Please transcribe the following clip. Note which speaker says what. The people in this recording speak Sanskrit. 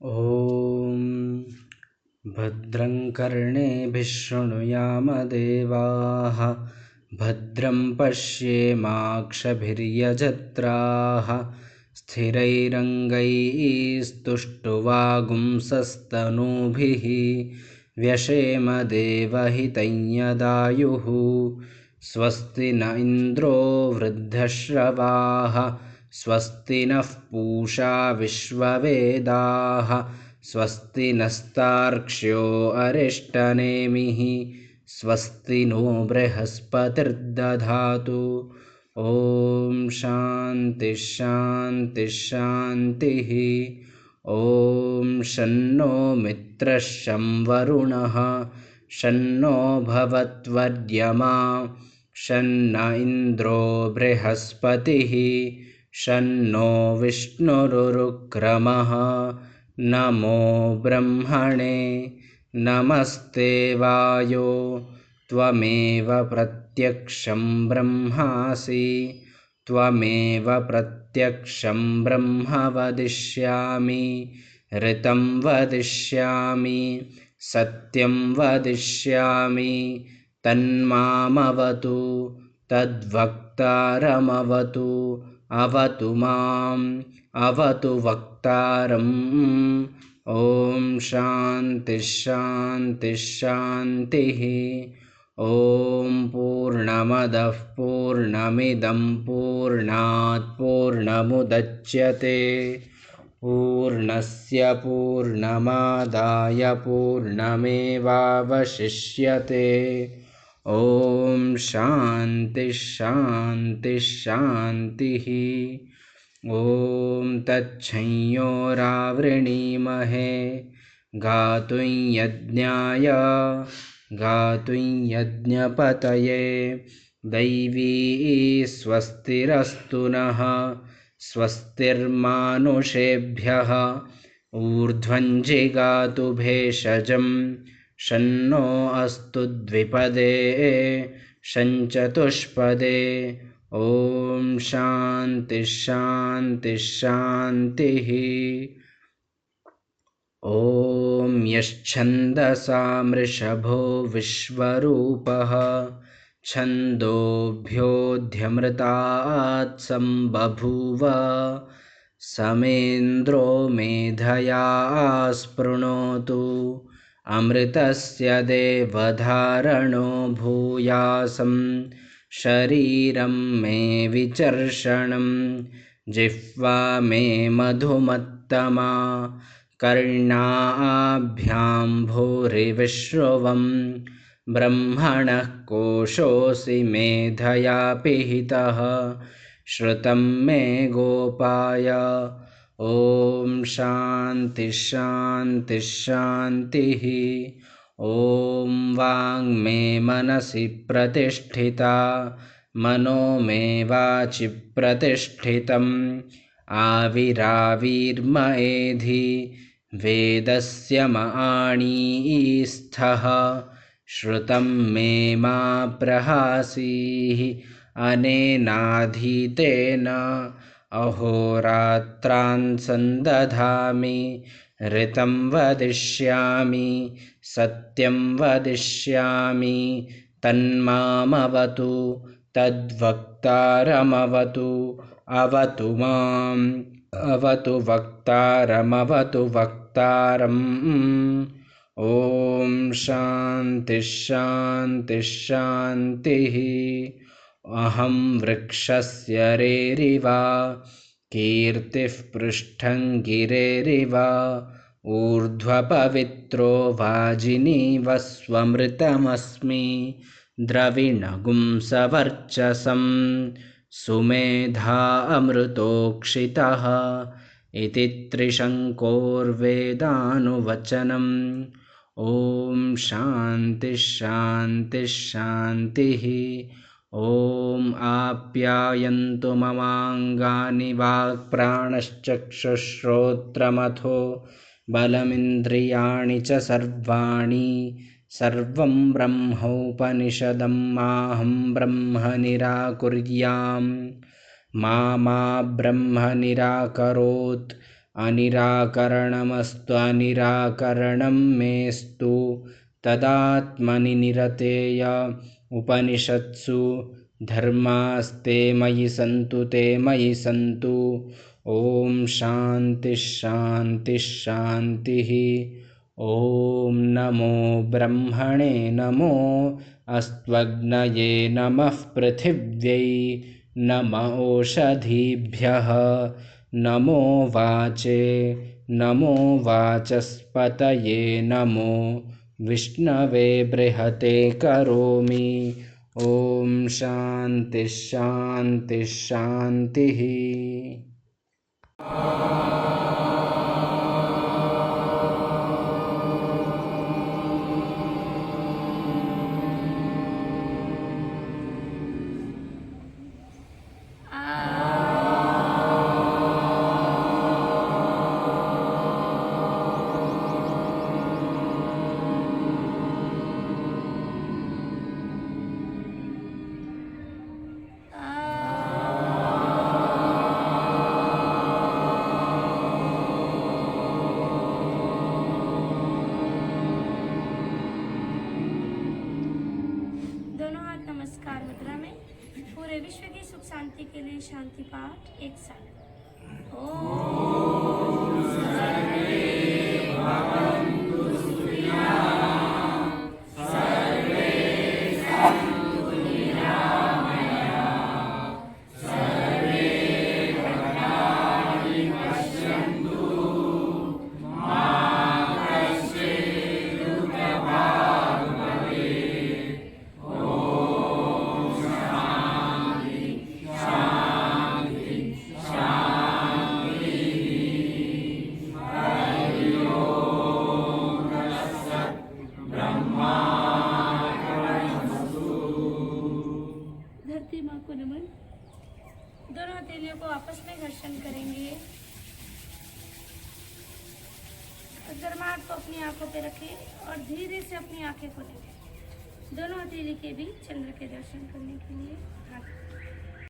Speaker 1: ॐ भद्रं कर्णेभिः शृणुयामदेवाः भद्रं पश्येमाक्षभिर्यजत्राः स्थिरैरङ्गैस्तुष्टुवागुंसस्तनूभिः व्यशेम देवहितं यदायुः स्वस्ति न इन्द्रो वृद्धश्रवाः स्वस्ति नः पूषा विश्ववेदाः स्वस्ति नस्तार्क्ष्यो अरिष्टनेमिः स्वस्ति नो बृहस्पतिर्दधातु। ॐ शान्ति शान्ति शान्तिः। ॐ शन्नो मित्रः शं वरुणः शन्नो भवत्वर्यमा शन्न इन्द्रो बृहस्पतिः शन्नो विष्णुरुक्रमः। नमो ब्रह्मणे नमस्ते वायो त्वमेव प्रत्यक्षं ब्रह्मासि त्वमेव प्रत्यक्षं ब्रह्म वदिष्यामि ऋतं वदिष्यामि सत्यं वदिष्यामि तन्मामवतु तद्वक्तारमवतु अवतु माम् अवतु वक्तारम्। ॐ शान्ति शान्ति शान्तिः। ॐ पूर्णमदः पूर्णमिदं पूर्णात् पूर्णमुदच्यते पूर्णस्य पूर्णमादाय पूर्णमेवावशिष्यते। ॐ शान्ति शान्ति शान्तिः। ॐ तच्छंयोरावृणीमहे गातुं यज्ञपतये दैवी स्वस्तिरस्तु नः स्वस्तिर्मानुषेभ्यः ऊर्ध्वं जिगातु भेषजं शन्नो अस्तु द्विपदे शञ्चतुष्पदे। ॐ शान्ति शान्ति शान्तिः। ॐ यश्छन्दसा मृषभो विश्वरूपः छन्दोभ्योऽध्यमृतात् सम्बभूव समेन्द्रो मेधया स्पृणोतु अमृतस्य देवधारणो भूयासं शरीरं मे विचर्षणं जिह्वा मे मधुमत्तमा कर्णाभ्यां भूरिविश्रुवं ब्रह्मणः कोशोऽसि मेधया पिहितः श्रुतं मे गोपाय। ॐ शान्ति शान्ति शान्तिः। ॐ वाङ्मे मनसि प्रतिष्ठिता मनो मे वाचि प्रतिष्ठितम् आविराविर्मयेधि वेदस्य मणिस्थः श्रुतं मे मा प्रहासीः अनेनाधीतेन अहोरात्रान् सन्दधामि ऋतं वदिष्यामि सत्यं वदिष्यामि तन्मामवतु तद्वक्तारमवतु अवतु माम् अवतु वक्तारमवतु वक्तारम्। ॐ शान्ति शान्ति शान्तिः। अहं वृक्षस्य रेरिव कीर्तिः पृष्ठं गिरेरिव ऊर्ध्वपवित्रो वाजिनीवस्वमृतमस्मि द्रविणगुं सवर्चसं सुमेधा अमृतोक्षितः इति त्रिशङ्कोर्वेदानुवचनम्। ॐ शान्ति शान्ति शान्तिः। ॐ आप्यायन्तु ममाङ्गानि वाक्प्राणश्चक्षुश्रोत्रमथो बलमिन्द्रियाणि च सर्वाणि सर्वं ब्रह्मोपनिषदं माहं ब्रह्म निराकुर्याम् मा ब्रह्म निराकरोत् अनिराकरणमस्तु अनिराकरणं मेस्तु तदात्मनि निरतेय उपनिषत्सु धर्मास्ते मयि सन्तु ते मयि सन्तु। ॐ शान्तिः शान्तिः शान्तिः। ॐ नमो ब्रह्मणे नमो अस्त्वग्नये नमः पृथिव्यै नम ओषधीभ्यः नमो वाचे नमो वाचस्पतये नमो विष्णवे बृहते करोमि। ॐ शान्तिः शान्तिः शान्तिः।
Speaker 2: नमस्कार मुद्रा में पूरे विश्व की सुख शांति के लिए शांति पाठ एक साथ। धरती माँ को नमन। दोनों हथेलियों को आपस में घर्षण करेंगे। गर्माहट को अपनी आंखों पे रखें और धीरे से अपनी आंखें खोलेंगे। दोनों हथेली के बीच चंद्र के दर्शन करने के लिए हाथ